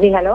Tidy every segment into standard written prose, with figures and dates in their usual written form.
جی hello,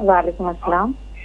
وعلیکم السلام۔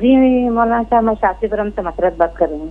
جی مولانا صاحب، میں شاسی پورم سے مسرت بات کر رہی ہوں۔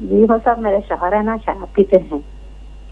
جی وہ صاحب، میرے شوہر ہے نا شراب پیتے ہیں،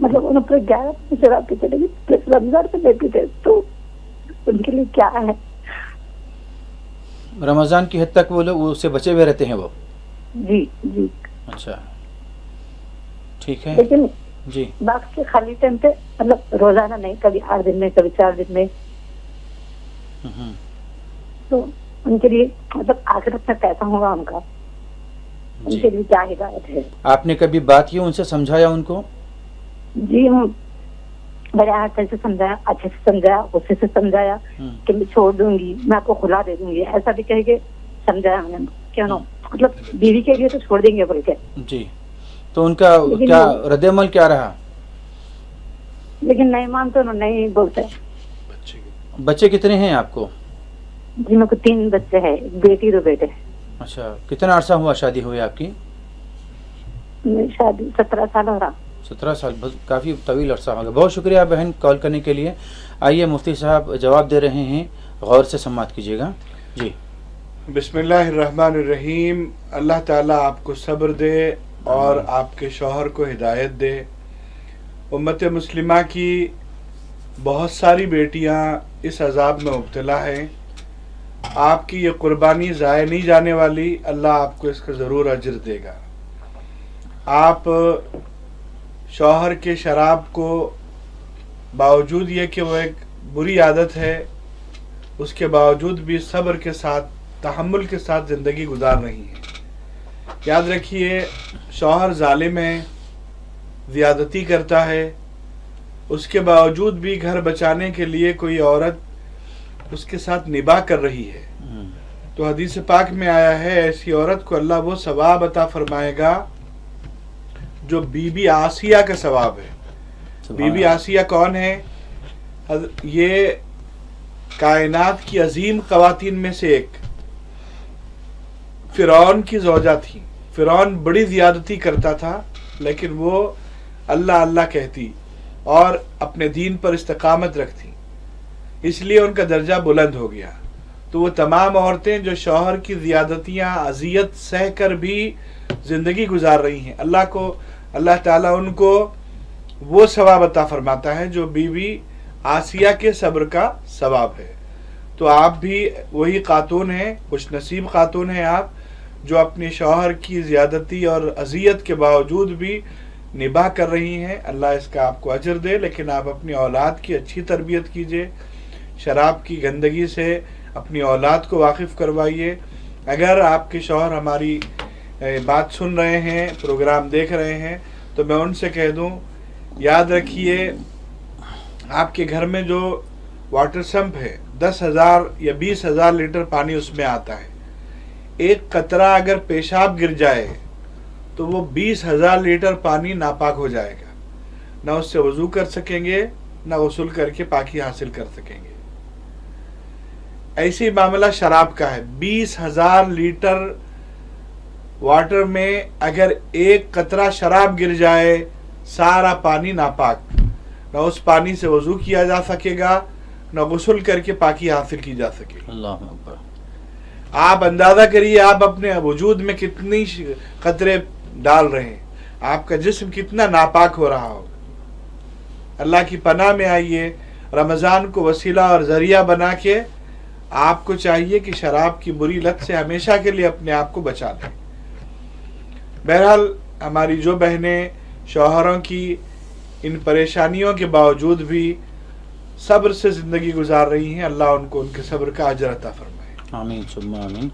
مطلب ان پر 11 میں شراب پیتے لیکن رمضان سے نہیں پیتے، تو ان کے لیے کیا ہے؟ رمضان کی حد تک وہ لوگ اس سے بچے ہوئے رہتے ہیں وہ؟ جی جی، اچھا ٹھیک ہے لیکن جی۔ باقی خالی ٹائم پہ مطلب روزانہ نہیں، کبھی 8 دن میں، کبھی 4 دن میں، ہوں، تو ان کے لیے مطلب آخرت میں کیسا ہوگا ان کا، ان جی کے لیے کیا ہدایت ہے؟ آپ نے کبھی بات کی ان سے، سمجھایا ان کو؟ جی ہم بڑے آسان سے سمجھایا، اچھے سے سمجھایا، غصے سے سمجھایا ہوں، کہ میں چھوڑ دوں گی، میں آپ کو کھلا دے دوں گی، ایسا بھی کہہ کے سمجھایا ہم نے، کیا نا مطلب بیوی کے لیے تو چھوڑ دیں گے بول کے، جی تو ان کا لیکن کیا رد عمل کیا رہا؟ لیکن نہیں مانتے، انہوں نہیں بولتے۔ بچے کتنے ہیں آپ کو؟ جی میرے کو 3 بچے ہیں، ایک بیٹی 2 بیٹے۔ اچھا کتنا عرصہ ہوا شادی ہوئی آپ کی؟ میری شادی 17 سال ہو رہا۔ 17 سال، کافی طویل عرصہ ہو گیا۔ بہت شکریہ بہن کال کرنے کے لیے۔ آئیے مفتی صاحب جواب دے رہے ہیں، غور سے سماعت کیجیے گا۔ جی بسم اللہ الرحمن الرحیم۔ اللہ تعالیٰ آپ کو صبر دے اور آپ کے شوہر کو ہدایت دے۔ امت مسلمہ کی بہت ساری بیٹیاں اس عذاب میں مبتلا ہیں، آپ کی یہ قربانی ضائع نہیں جانے والی، اللہ آپ کو اس کا ضرور اجر دے گا۔ آپ شوہر کے شراب کو، باوجود یہ کہ وہ ایک بری عادت ہے، اس کے باوجود بھی صبر کے ساتھ، تحمل کے ساتھ زندگی گزار رہی ہیں۔ یاد رکھیے، شوہر ظالم ہے، زیادتی کرتا ہے، اس کے باوجود بھی گھر بچانے کے لیے کوئی عورت اس کے ساتھ نباہ کر رہی ہے، تو حدیث پاک میں آیا ہے ایسی عورت کو اللہ وہ ثواب عطا فرمائے گا جو بی بی آسیہ کا ثواب ہے۔ بی بی آسیہ کون ہے؟ یہ کائنات کی عظیم خواتین میں سے ایک، فرعون کی زوجہ تھی۔ فرعون بڑی زیادتی کرتا تھا، لیکن وہ اللہ اللہ کہتی اور اپنے دین پر استقامت رکھتی، اس لیے ان کا درجہ بلند ہو گیا۔ تو وہ تمام عورتیں جو شوہر کی زیادتیاں، اذیت سہ کر بھی زندگی گزار رہی ہیں، اللہ تعالیٰ ان کو وہ ثواب عطا فرماتا ہے جو بی بی آسیہ کے صبر کا ثواب ہے۔ تو آپ بھی وہی خاتون ہیں، خوش نصیب خاتون ہیں آپ، جو اپنے شوہر کی زیادتی اور اذیت کے باوجود بھی نباہ کر رہی ہیں۔ اللہ اس کا آپ کو اجر دے، لیکن آپ اپنی اولاد کی اچھی تربیت کیجیے، شراب کی گندگی سے اپنی اولاد کو واقف کروائیے۔ اگر آپ کے شوہر ہماری بات سن رہے ہیں، پروگرام دیکھ رہے ہیں، تو میں ان سے کہہ دوں، یاد رکھیے آپ کے گھر میں جو واٹر سمپ ہے، 10,000 یا 20,000 لیٹر پانی اس میں آتا ہے، ایک قطرہ اگر پیشاب گر جائے تو وہ 20,000 لیٹر پانی ناپاک ہو جائے گا، نہ اس سے وضو کر سکیں گے، نہ غسل کر کے پاکی حاصل کر سکیں گے۔ ایسی معاملہ شراب کا ہے، 20,000 لیٹر واٹر میں اگر ایک قطرہ شراب گر جائے، سارا پانی ناپاک، نہ اس پانی سے وضو کیا جا سکے گا، نہ غسل کر کے پاکی حاصل کی جا سکے گی۔ اللہ اکبر۔ آپ اندازہ کریے آپ اپنے وجود میں کتنی قطرے ڈال رہے ہیں، آپ کا جسم کتنا ناپاک ہو رہا ہوگا۔ اللہ کی پناہ میں آئیے، رمضان کو وسیلہ اور ذریعہ بنا کے آپ کو چاہیے کہ شراب کی بری لت سے ہمیشہ کے لیے اپنے آپ کو بچا لیں۔ بہرحال ہماری جو بہنیں شوہروں کی ان پریشانیوں کے باوجود بھی صبر سے زندگی گزار رہی ہیں، اللہ ان کو ان کے صبر کا اجر عطا فرمائے۔ آمین ثم آمین۔